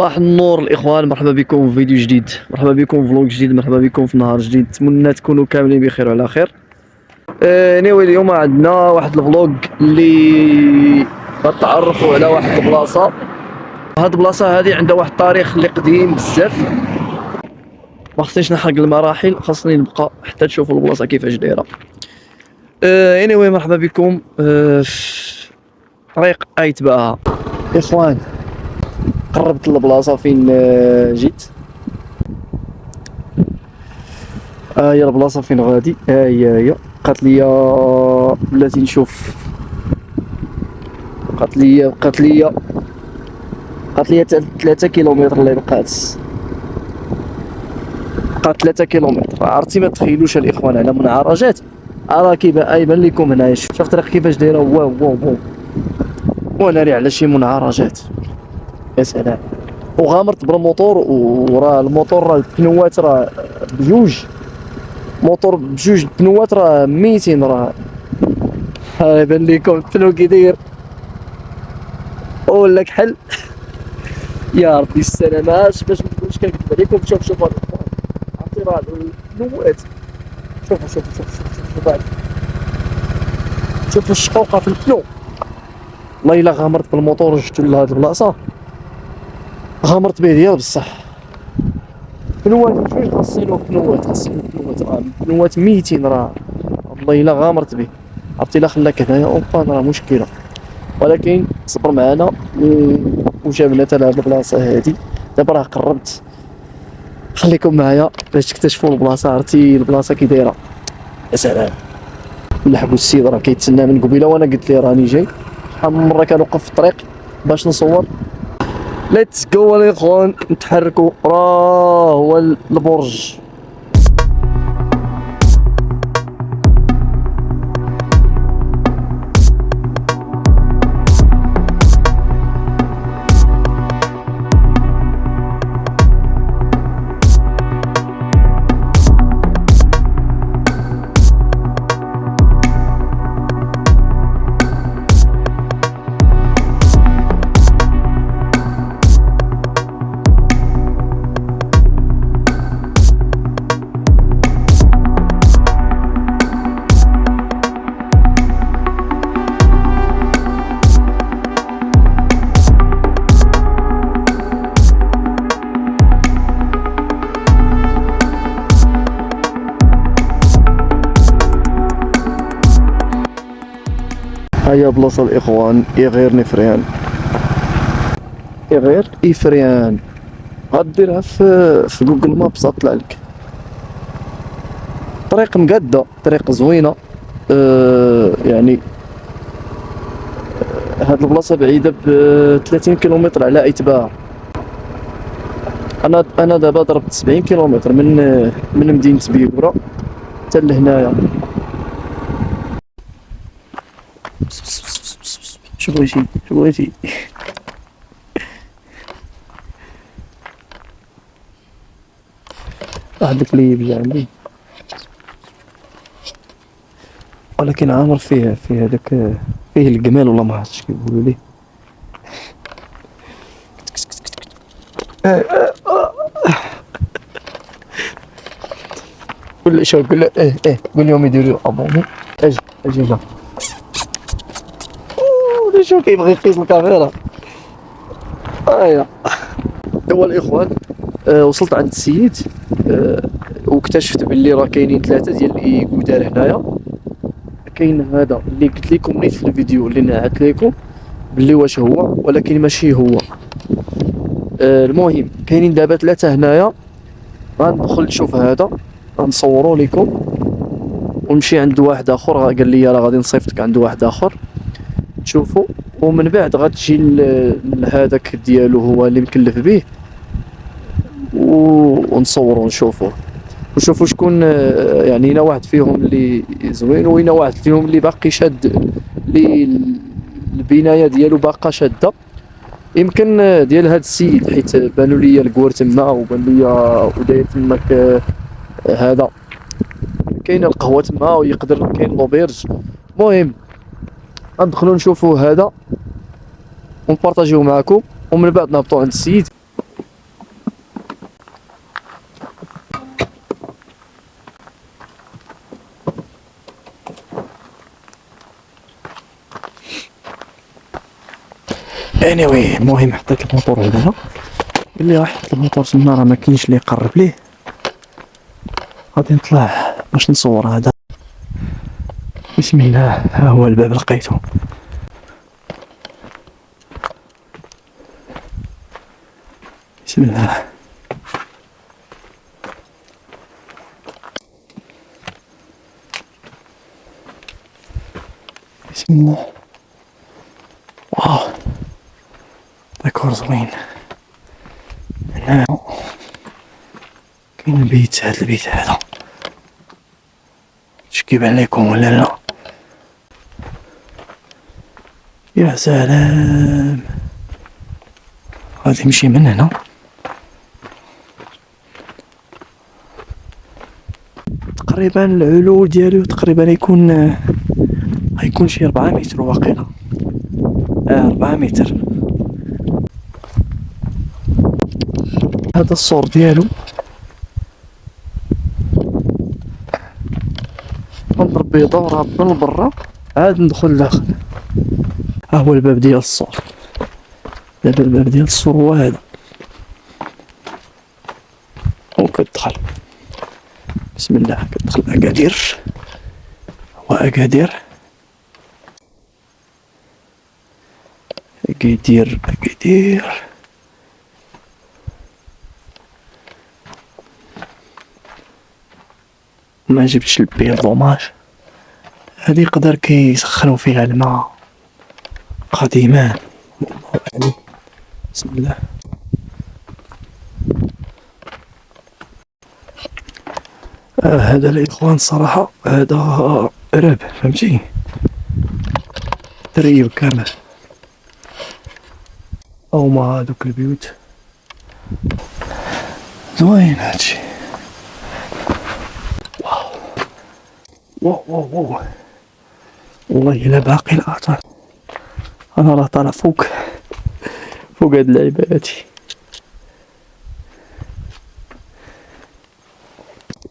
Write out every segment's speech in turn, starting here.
صباح النور الاخوان، مرحبا بكم في فيديو جديد، مرحبا بكم في فلوق جديد، مرحبا بكم في نهار جديد. نتمنى تكونوا كاملين بخير وعلى خير. نيوي اليوم عندنا واحد الفلوق اللي غتعرفوا على واحد البلاصه. هاد البلاصه هادي عندها واحد التاريخ اللي قديم بزاف، ما خصنيش نحرق المراحل، خاصني نبقى حتى تشوفوا البلاصه كيفاش دايره. anyway مرحبا بكم في طريق ايت باها اخوان. قربت البلاصه فين جيت. هي البلاصه فين غادي، هي بقات ليا بلاتي نشوف. بقات ليا 3 كيلومتر اللي بقات 3 كيلومتر. عرفتي ما تخيلوش الاخوان على منعرجات راه كيبان لكم هنايا. شوف الطريق كيفاش دايره. واو واو واو، وناري على شي منعرجات. يا سلام. وغامرت بالموتور، وراه الموتور راه البنوات راه بجوج، موتور بجوج بنوات راه 200 راه. يبان لكم البنو كي داير ولا كحل. يا ربي السلامات. باش منكونش كنكذب عليكم، شوف عرفتي راه البنوات. شوفوا شوفوا الشقوقه في البنو. والله الا غامرت بالموتور وجبتو لهاد البلاصه غامرت به ديال بصح. بنوات بجوج خاصينو بنوات راه بنوات 200 راه. والله الا غامرت به. عرفتي الا خلاك هنايا اونبان راه مشكله، ولكن صبر معنا وجابنا حتى لهاد البلاصه هادي. دابا راه قربت، خليكم معايا باش تكتشفوا البلاصه. عرفتي البلاصه كي دايره. يا سلام. نلحقوا السيد راه كيتسنى من قبيله، وانا قلت ليه راني جاي. شحال من مره كنوقف في الطريق باش نصور. ليتس جو الاخوان، نتحركوا. راه هو البرج. هيا بلاصة الإخوان، إغير نفريان. إغير إفريان. غديرها في جوجل مابس غطلع لك. طريق مقادة، طريق زوينة. يعني هاد البلاصة بعيدة ب 30 كيلومتر على ايتباها. أنا دابا ضربت 70 كيلومتر من مدينة بيبرة حتى لهنايا. شو بغيتي واحد الكليب جا عندي، ولكن عامر فيه هذاك، فيه الجمال ولا ما عرفتش كيقولوا ليه. قول شو قول قول لهم يديروا ابوني. اجي لا شو كيبغي يقيس الكاميرا. هو الاخوان، وصلت عند السيد. واكتشفت باللي راه كاينين 3 ديال الايكودار هنايا. كاين هذا اللي قلت لكم نيت في الفيديو اللي نعت لكم باللي واش هو، ولكن ماشي هو. المهم كاينين دابا 3 هنايا. غندخل نشوف هذا، غنصورو لكم ونمشي عند واحد اخر. قال لي راه غادي نصيفطك عند واحد اخر تشوفوا، ومن بعد غتجي لهذاك ديالو هو اللي مكلف به، ونصوروا ونشوفوه شكون. يعني هنا واحد فيهم اللي زوين، وهنا واحد فيهم اللي باقي شاد، اللي البنايه ديالو باقا شاده. يمكن ديال هذا السيد، حيت بانوا لي الكوار تما، وبان لي وداير تماك هذا كاين القهوه تما، ويقدر كاين لوبيرج. المهم غندخلوا نشوفوا هذا ونبارطاجيو معكم، ومن بعد نهبطوا عند السيد anyway المهم حطيت الموتور هنا، قال لي حط الموتور تما راه ما كاينش اللي يقرب ليه، غادي نطلع باش نصور هذا. بسم الله، ها هو الباب لقيته. بسم الله. بسم الله. واو ديكور زوين. هنا كاين البيت، هاد البيت هذا اش كيبان لكم ولا لا؟ يا سلام، غادي نمشي من هنا تقريبا. العلو ديالو تقريبا غيكون شي 4 متر واقيلا. 4 متر. هذا السور ديالو. نضرب بيه دورة من برا عاد ندخل داخل. ها هو الباب ديال السور. دابا الباب ديال السور هو هذا، وكتدخل. بسم الله. كتدخل أكادير، هو أكادير أكادير أكادير. ما جبتش البير دوماج. هادي يقدر كيسخنوا فيها الماء قديما، والله أعلم. بسم الله. هذا الإخوان صراحة هذا راب، فهمتي؟ تريب كامل. أو ما هادوك البيوت زوين هادشي. واو واو واو واو، والله إلا باقي الآثار. أنا راه طالع فوق هاد اللعيبة هادي.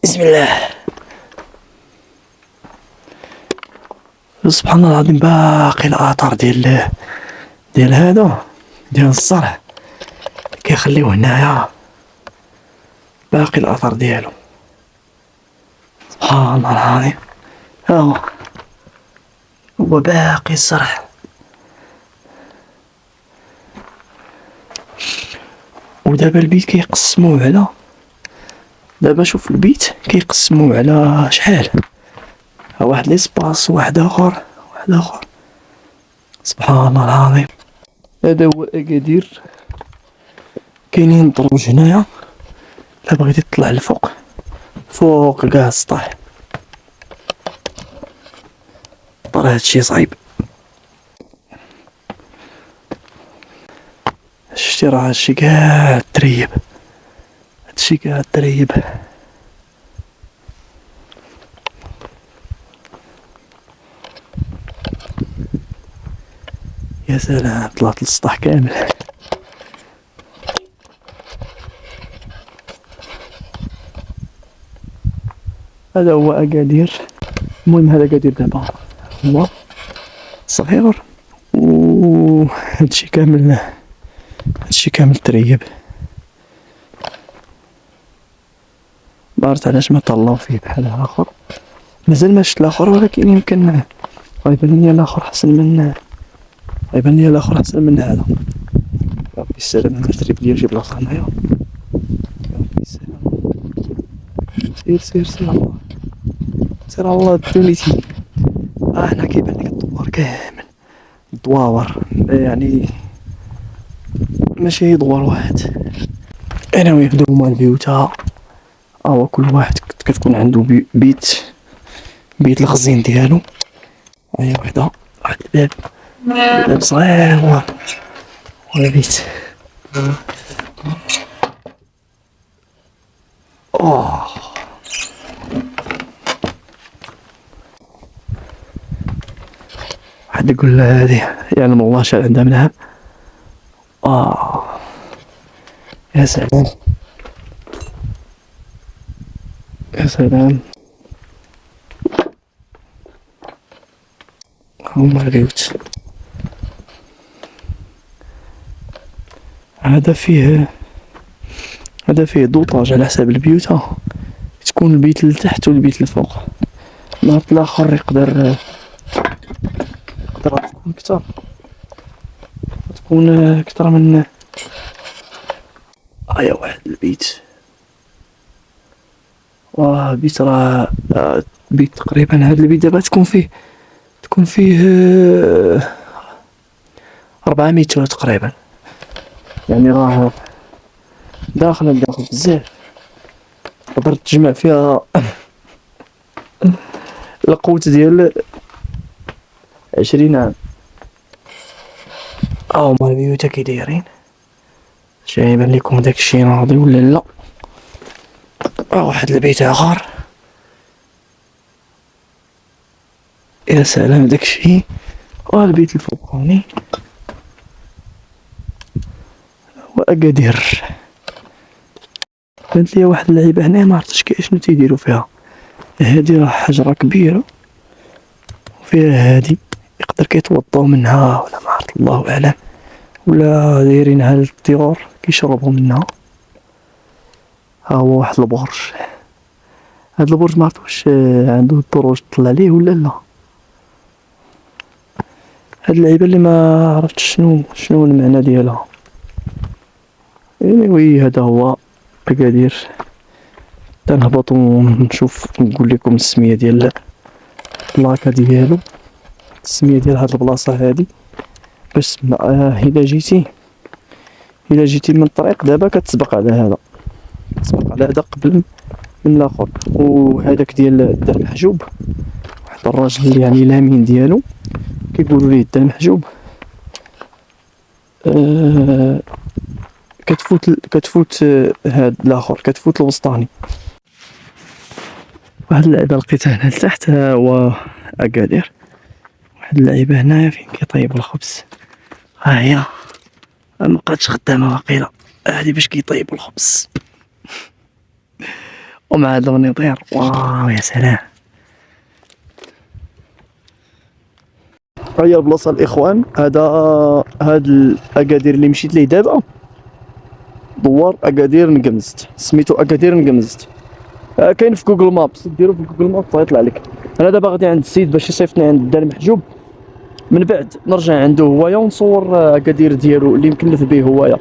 بسم الله. سبحان الله العظيم، باقي الآثار ديال هذا ديال الزرع كيخليوه هنايا، باقي الأثر ديالو. سبحان الله العظيم. ها هو باقي الزرع. ودابا البيت كيقسموه على، دابا شوف البيت كيقسموه على شحال، ها واحد ليسباس واحد اخر واحد اخر. سبحان الله العظيم. هذا هو أكادير. كاينين دروج هنايا، الا بغيتي تطلع لفوق فوق كاع السطح، ترى هادشي صعيب. شتي راه هادشي كاع التريب، هادشي كاع التريب. يا سلام، طلعت للسطح كامل. هذا هو أكادير. المهم هذا أكادير دابا هو صغير، و هادشي كامل تريب. معرفت علاش ما طلعو فيه بحال اخر، مازال ما شفت الاخر، ولكن يمكن غيبان لي الاخر احسن من هذا. يا ربي السلام، انا تريب ليا شي بلاصه هنايا. يا ربي السلام. سير الله، سير الله دونيتي. هنا كيبان لك الدوار كامل، الدواور يعني ماشي دوار واحد. انا يبدو هما البيوت. هو كل واحد كتكون عنده بيت الخزين ديالو. هي واحد الباب صغير هو البيت. واحد يقول هذه يعني والله شال عندها من هاب. يا سلام يا سلام. هما البيوت. هذا فيه دوطاج على حساب البيوت، تكون البيت لتحت والبيت لفوق. النهار الاخر يقدر تكون كتر، تكون كتر من واحد البيت. بيت راه بيت تقريبا. هاد البيت دابا تكون فيه 400 متر تقريبا، يعني راه داخل بزاف. تقدر تجمع فيها القوت ديال 20 عام. هما البيوت كي دايرين، يبان لكم داكشي ناضي ولا لا؟ واحد البيت اخر، يا سلام داكشي. البيت الفوقاني وأكادير. بانت ليا واحد اللعيبه هنا، ما عرفتش شنو تيديروا فيها. هادي راه حجره كبيره وفيها هادي يقدر كيتوضاو منها، ولا ما عرفت الله اعلم، ولا دايرينها للطيور كيشربوا منها. هو واحد البرج. هاد البرج ما عرفت واش عنده الدروج تطلع ليه ولا لا. هاد اللعيبه اللي ما عرفتش شنو المعنى ديالها. وي هذا هو أكادير. تنهبط ونشوف، نقول لكم السميه ديال البلاكه ديالو، السميه ديال هاد البلاصه هادي باش تسمى. الا جيتي من الطريق دابا كتسبق على هذا، قبل من الاخر. وهذاك ديال الدار المحجوب، واحد الراجل يعني لامين ديالو كيقولوا ليه الدار المحجوب. كتفوت هاد الاخر، كتفوت الوسطاني. واحد اللعبه لقيتها هنا لتحت، هو أكادير. واحد اللعيبه هنايا فين كيطيبوا الخبز. هي ما بقاتش خدامه واقيلا، هادي باش كيطيبوا الخبز ومع هاد المنيطير. واو يا سلام. هيا البلاصه الاخوان. هاد الأكادير اللي مشيت ليه دابا دوار أكادير نقمزت، سميتو أكادير نقمزت. كاين في جوجل مابس، ديرو في جوجل مابس غيطلع لك. انا دابا غادي عند السيد باش يصيفطني عند الدار المحجوب، من بعد نرجع عنده هوايا ونصور أكادير ديالو اللي مكلف به هوايا.